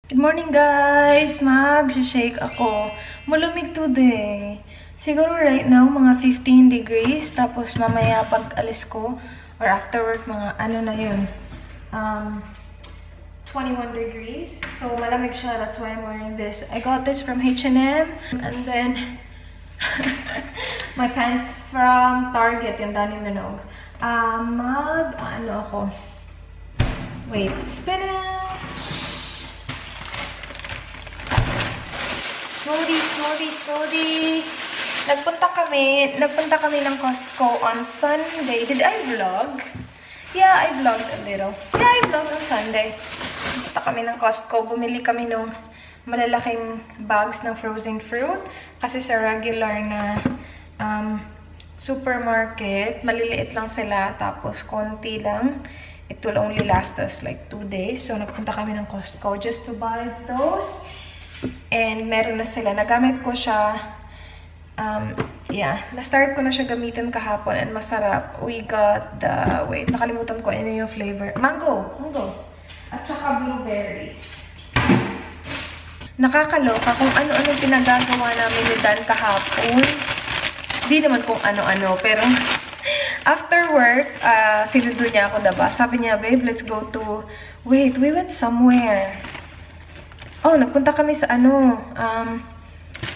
Good morning guys! Mag-shake ako. Malamig today. Siguro right now, mga 15 degrees. Tapos mamaya pag alis ko, or after work, mga ano na yun, 21 degrees. So malamig siya. That's why I'm wearing this. I got this from H&M. And then, my pants from Target, yung Danny Minogue. Ano ako? Wait, spinach! Smoothie! Nagpunta kami ng Costco on Sunday. Did I vlog? Yeah, I vlogged a little. Yeah, I vlogged on Sunday. Nagpunta kami ng Costco. Bumili kami ng malalaking bags ng frozen fruit. Kasi sa regular na supermarket, maliliit lang sila. Tapos, konti lang. It will only last us like 2 days. So, nagpunta kami ng Costco just to buy those. And meron na sila. Nagamit ko siya. Na-start ko na siya gamitin kahapon and masarap. We got the, wait, nakalimutan ko ano yung flavor. Mango. At saka blueberries. Nakakaloka kung ano-ano pinagagawa namin ni Dan kahapon. Hindi naman kung ano-ano, pero after work, sinundo niya ako, diba? Sabi niya, babe, let's go to, wait, we went somewhere. Oh, nagpunta kami sa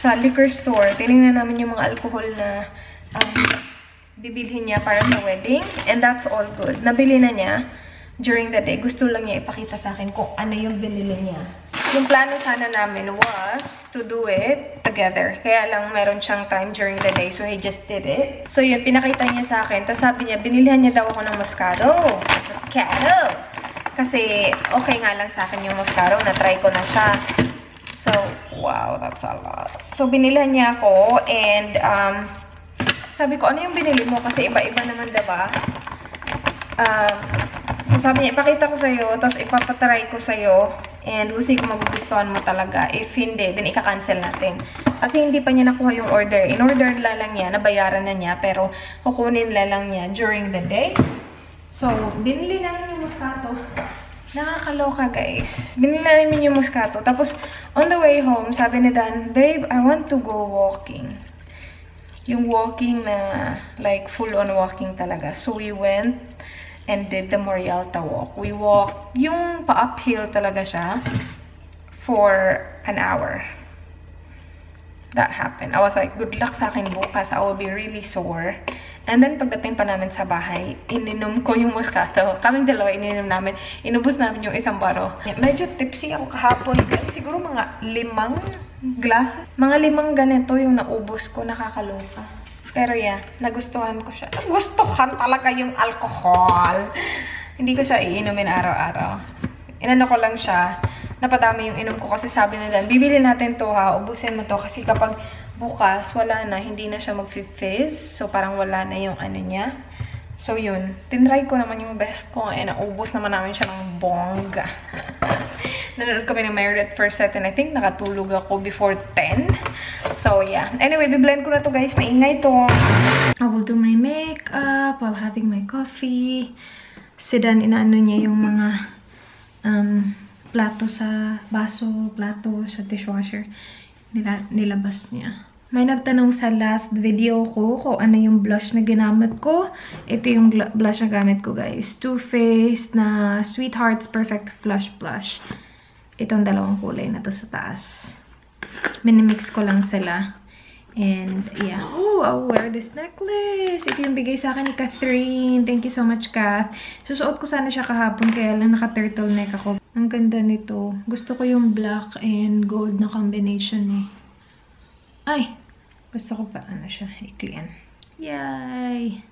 sa liquor store. Tinignan namin yung mga alcohol na bibilhin niya para sa wedding. And that's all good. Nabili na niya during the day. Gusto lang niya ipakita sa akin kung ano yung binili niya. Yung plano sana namin was to do it together. Kaya lang meron siyang time during the day. So, he just did it. So, yun, pinakita niya sa akin. Tapos sabi niya, binilihan niya daw ako ng Moscato. Kasi, okay nga lang sa akin yung Moscato. Na-try ko na siya. So, wow, that's a lot. So, binilhan niya ako. And, sabi ko, ano yung binili mo? Kasi iba-iba naman, diba? Sabi niya, ipakita ko sa'yo. Tapos, ipapatry ko sa'yo. And, we'll see kung magugustuhan mo talaga. If hindi, then ika-cancel natin. Kasi, hindi pa niya nakuha yung order. In-order lang niya. Nabayaran na niya. Pero, kukunin lang niya during the day. So, binili namin yung Moscato. Nakakaloka, guys. Binili namin yung Moscato. Tapos, on the way home, sabi ni Dan, babe, I want to go walking. Yung walking na, like, full-on walking talaga. So, we went and did the Morialta walk. We walked, yung pa-uphill talaga siya, for an hour. That happened. I was like, good luck sa akin bukas. I will be really sore. And then, pagdating pa namin sa bahay, ininom ko yung Moscato. Kaming dalawa, ininom namin. Inubos namin yung isang baro. Medyo tipsy ako kahapon. Siguro mga 5 glass. Mga 5 ganito yung naubos ko. Nakakaloka. Pero yeah, nagustuhan ko siya. Nagustuhan talaga yung alcohol. Hindi ko siya iinumin araw-araw. Inano ko lang siya. Napadami yung inom ko kasi sabi na Dan, bibili natin to ha, ubusin mo to kasi kapag bukas, wala na, hindi na siya mag-fizz. So, parang wala na yung ano niya. So, yun. Tinry ko naman yung best ko and naubos naman namin siya ng bongga. Nanonood kami ng Married at First Sight and I think nakatulog ako before 10. So, yeah. Anyway, biblend ko na to guys. Maingay to. I will do my makeup while having my coffee. Si Dan, inaano niya yung mga plato sa baso, plato sa dishwasher. Nilabas niya. May nagtanong sa last video ko kung ano yung blush na ginamit ko. Ito yung blush na gamit ko, guys. Too Faced na Sweethearts Perfect Flush Blush. Itong dalawang kulay na to sa taas. Minimix ko lang sila. And, yeah. Oh, I'll wear this necklace. Ito yung bigay sa akin ni Catherine. Thank you so much, Kath. Susuot ko sana siya kahapon, kaya lang naka-turtleneck ako. Ang ganda nito. Gusto ko yung black and gold na combination eh. Ay! Gusto ko pa, ano siya, iklian. Yay!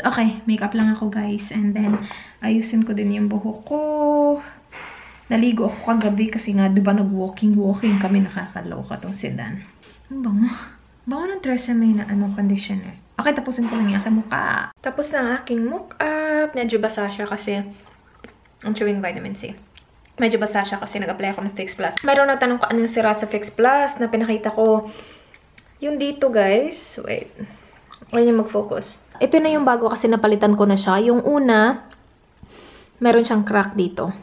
Okay, makeup lang ako, guys. And then, ayusin ko din yung buhok ko. Naligo ako kagabi kasi nga, diba nag-walking kami, nakakaloka tong si Dan. Ang bango. Bango ng Tresemme na conditioner. Okay, tapusin ko lang yung aking mukha. Tapos na ang aking makeup. Medyo basa siya kasi ang chewing vitamin C. Medyo basa siya kasi nag-apply ako ng Fix Plus. Mayroon nagtanong ko anong sira sa Fix Plus na pinakita ko. Yung dito, guys. Wait. Huwag niyo mag-focus. Ito na yung bago kasi napalitan ko na siya. Yung una, meron siyang crack dito.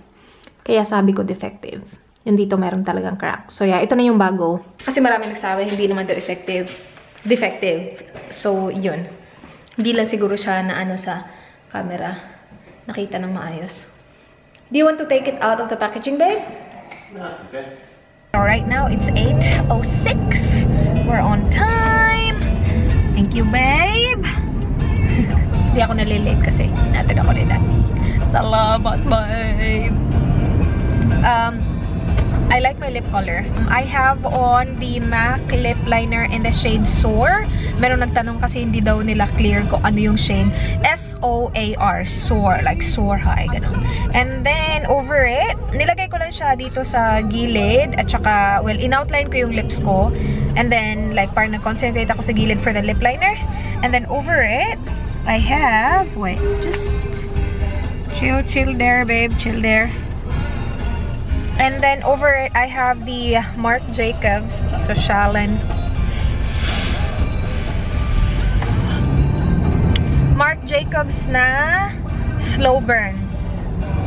Kaya sabi ko defective. Yung dito meron talagang crack. So yeah, ito na yung bago. Kasi marami nagsabi, hindi naman daw defective. So yun. Hindi lang siguro siya na ano sa camera. Nakita ng maayos. Do you want to take it out of the packaging, babe? No, it's okay. So right now, it's 8:06. We're on time. Thank you, babe. Hindi ako nalilate kasi natin ako nila. Salamat, babe. I like my lip color. I have on the MAC lip liner in the shade Soar. Meron nagtanong kasi hindi daw nila clear ko ano yung shade. S-O-A-R. Soar. Like soar high. Ganun. And then, over it, nilagay ko lang siya dito sa gilid. At saka, well, in-outline ko yung lips ko. And then, like, parang nag-concentrate ako sa gilid for the lip liner. And then, over it, I have, wait, just chill there, babe. Chill there. And then over it, I have the Marc Jacobs Socialen. Marc Jacobs na slow burn.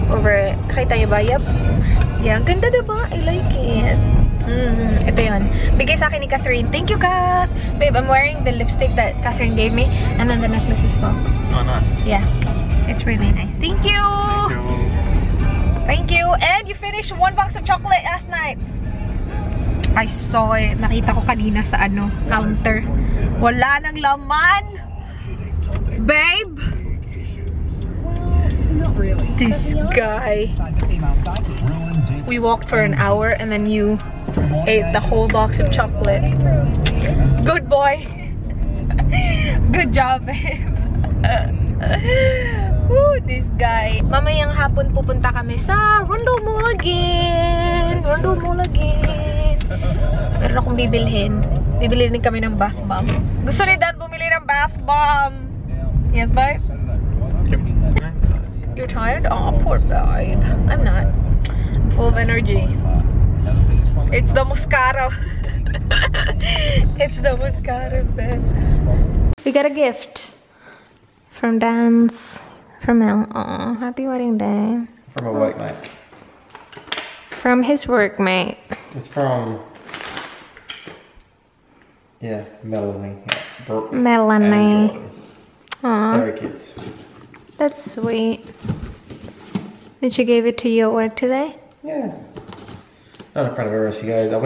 Over it. Nakita niyo ba? Yup. Yeah, ang ganda diba? I like it. Ito yun. Bigay sa akin ni Catherine. Thank you, Kath! Babe, I'm wearing the lipstick that Catherine gave me. And then the necklace as well. Oh, nice. Yeah. It's really nice. Thank you! Thank you. Thank you. And you finished 1 box of chocolate last night. I saw it. Nakita ko kanina sa ano, counter. Wala nang laman. Babe. This guy. We walked for an hour and then you ate the whole box of chocolate. Good boy. Good job, babe. Ooh, this guy. Mamayang hapon pupunta kami sa Rondo Mall again. Rondo Mall again. Meron akong bibilhin. Bibili din kami ng bath bomb. Gusto ni Dan bumili ng bath bomb. Yes, babe? You're tired? Oh, poor babe. I'm not. I'm full of energy. It's the Moscato. It's the Moscato, babe. We got a gift. From Dan's. From Mel. Aw, happy wedding day. From a workmate. From his workmate. It's from... Yeah, Melanie. Yeah, Brooke Melanie. And Jordan. Aw, They're kids. that's sweet. Did she give it to you at work today? Yeah. Not in front of her, she goes, I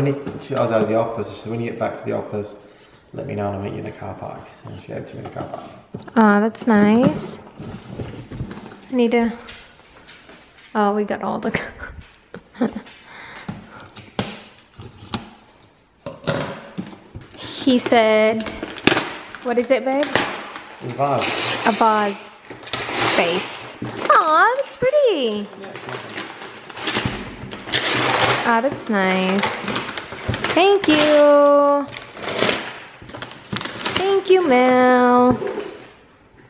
was out of the office, she said, when you get back to the office, let me know and I'll meet you in the car park. And she gave it to me in the car park. Oh, that's nice. I need to... Oh, we got all the... He said... What is it, babe? A vase. A vase. Face. Aw, that's pretty. Ah, that's nice. Thank you. Thank you, Mel.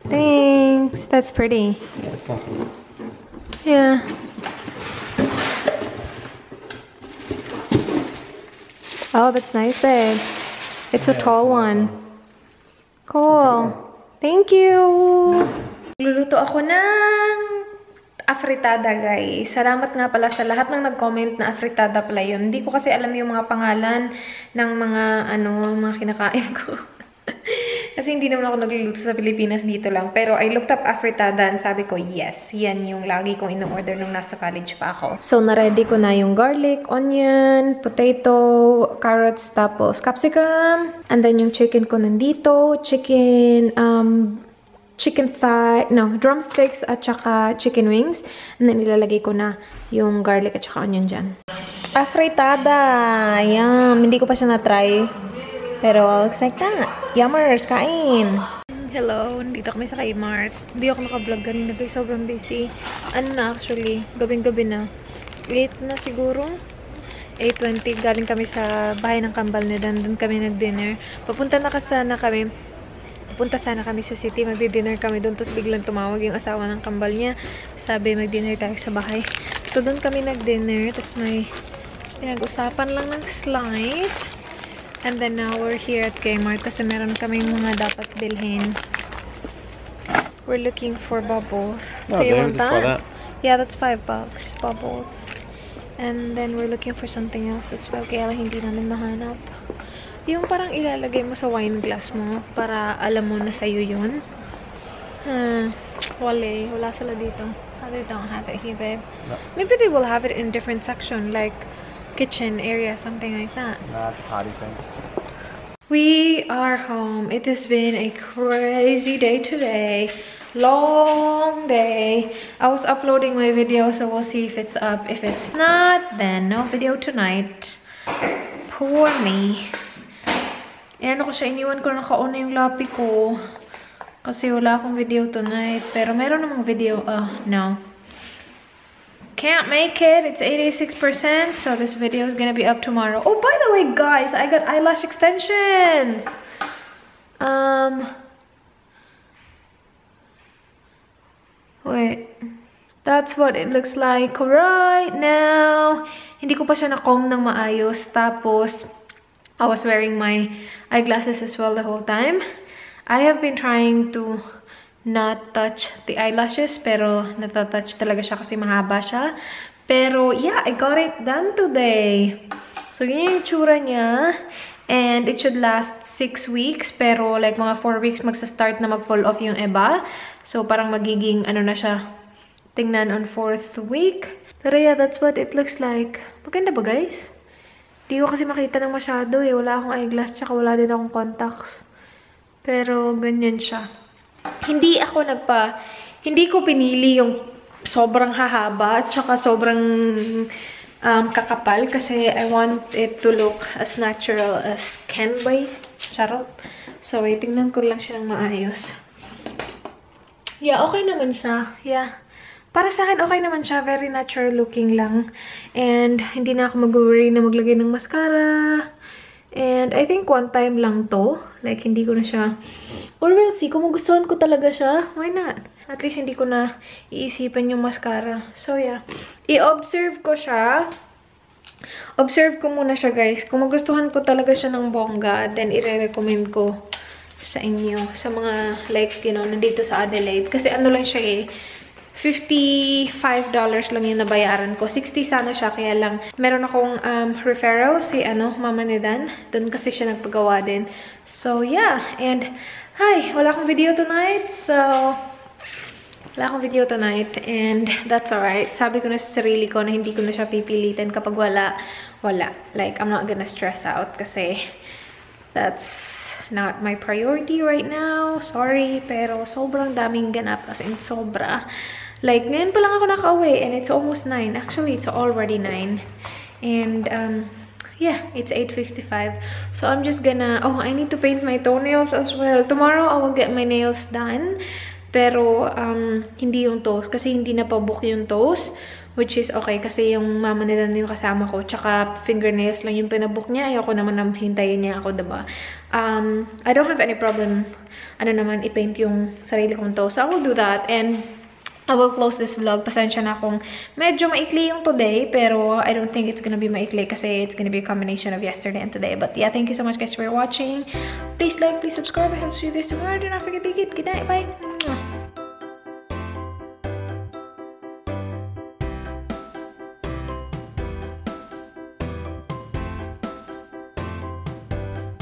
Thanks. That's pretty. Yeah, it's nice one. Yeah. Oh, that's nice, babe. It's a tall one. Cool. Thank you. Luluto ako ng afritada, guys. Salamat nga pala sa lahat ng nag-comment na afritada pala yun. Hindi ko kasi alam yung mga pangalan ng mga, mga kinakain ko. Kasi hindi naman ako nagluluto sa Pilipinas, dito lang. Pero I looked up afritada and sabi ko, yes, yan yung lagi kong in-order nung nasa college pa ako. So, na-ready ko na yung garlic, onion, potato, carrots, tapos capsicum. And then yung chicken ko nandito, chicken thigh, drumsticks at saka chicken wings. And then ilalagay ko na yung garlic at saka onion dyan. Afritada! Yum! Hindi ko pa siya na-try. Pero looks like that. Yummers! Kain! Hello! Nandito kami sa Kmart. Hindi ako naka-vlog kanina guys. Sobrang busy. Actually? Gabing-gabi na. 8 na siguro. 8:20. Galing kami sa bahay ng kambal na doon kami nag-dinner. Papunta sana kami sa city, magdi-dinner kami doon, tapos biglang tumawag yung asawa ng kambal niya. Sabi, mag-dinner tayo sa bahay. So, doon kami nag-dinner, tapos may pinag-usapan lang ng slide. And then now, we're here at Kmart kasi meron kaming mga dapat bilhin. We're looking for bubbles. So, you want that? Yeah, that's $5. Bubbles. And then we're looking for something else as well. Kaya lang hindi namin mahanap. Yung parang ilalagay mo sa wine glass mo para alam mo na sa'yo yun. Wala sila dito. They don't have it here, babe. No. Maybe they will have it in different section, like kitchen area, something like that. Nah, it's a party thing. We are home. It has been a crazy day today. Long day. I was uploading my video, so we'll see if it's up. If it's not, then no video tonight. Poor me. Ano ko siya, iniwan ko na nakauna yung lapi ko. Kasi wala akong video tonight. Pero meron namang video. No. Can't make it. It's 86%. So this video is gonna be up tomorrow. Oh, by the way, guys, I got eyelash extensions. Wait. That's what it looks like right now. Hindi ko pa siya na-comb ng maayos. Tapos, I was wearing my eyeglasses as well the whole time. I have been trying to not touch the eyelashes, pero natatouch talaga siya kasi mahaba siya. Pero yeah, I got it done today. So yun yung tsura niya. And it should last 6 weeks, pero like mga 4 weeks magsa-start na mag-fall off yung iba. So parang magiging ano na siya, tingnan on 4th week. Pero yeah, that's what it looks like. Maganda ba, guys? Di ko kasi makita ng masyado eh. Wala akong eyeglass, tsaka wala din akong contacts. Pero ganyan siya. Hindi ko pinili yung sobrang hahaba, tsaka sobrang kakapal kasi I want it to look as natural as can be. Charot. So, wait, tingnan ko lang siya ng maayos. Yeah, okay naman siya. Yeah. Para sa akin, okay naman siya. Very natural looking lang. And, hindi na ako mag-worry na maglagay ng mascara. And, I think one time lang to. Like, hindi ko na siya... Or we'll see. Kung magustuhan ko talaga siya, why not? At least, hindi ko na iisipan yung mascara. So, yeah. I-observe ko siya. Observe ko muna siya, guys. Kung magustuhan ko talaga siya ng bongga, then i-recommend ko sa inyo. Sa mga, like, you know, nandito sa Adelaide. Kasi ano lang siya eh. $55 lang yung nabayaran ko. 60 sana siya, kaya lang meron akong referral si Mama ni Dan. Doon kasi siya nagpagawa din. So, yeah. And, hi, wala akong video tonight. So, wala akong video tonight. And, that's alright. Sabi ko na sa sarili ko na hindi ko na siya pipilitin kapag wala. Like, I'm not gonna stress out kasi that's not my priority right now. Sorry, pero sobrang daming ganap. As in, sobra. Like, ngayon pa lang ako nakauwi and it's almost 9. Actually, it's already 9. And, yeah, it's 8:55. So, I'm just gonna... Oh, I need to paint my toenails as well. Tomorrow, I will get my nails done. Pero, hindi yung toes. Kasi hindi na pabook yung toes. Which is okay. Kasi yung mama nila na yung kasama ko. Tsaka, fingernails lang yung pinabook niya. Ayoko naman na hintayin niya ako, diba? I don't have any problem, i-paint yung sarili kong toes. So, I will do that. And, I will close this vlog. Pasensya na kung medyo maikli yung today, pero I don't think it's gonna be maikli kasi it's gonna be a combination of yesterday and today. But yeah, thank you so much guys for watching. Please like, please subscribe. I hope to see you guys tomorrow. Do not forget to hit. Good night. Bye.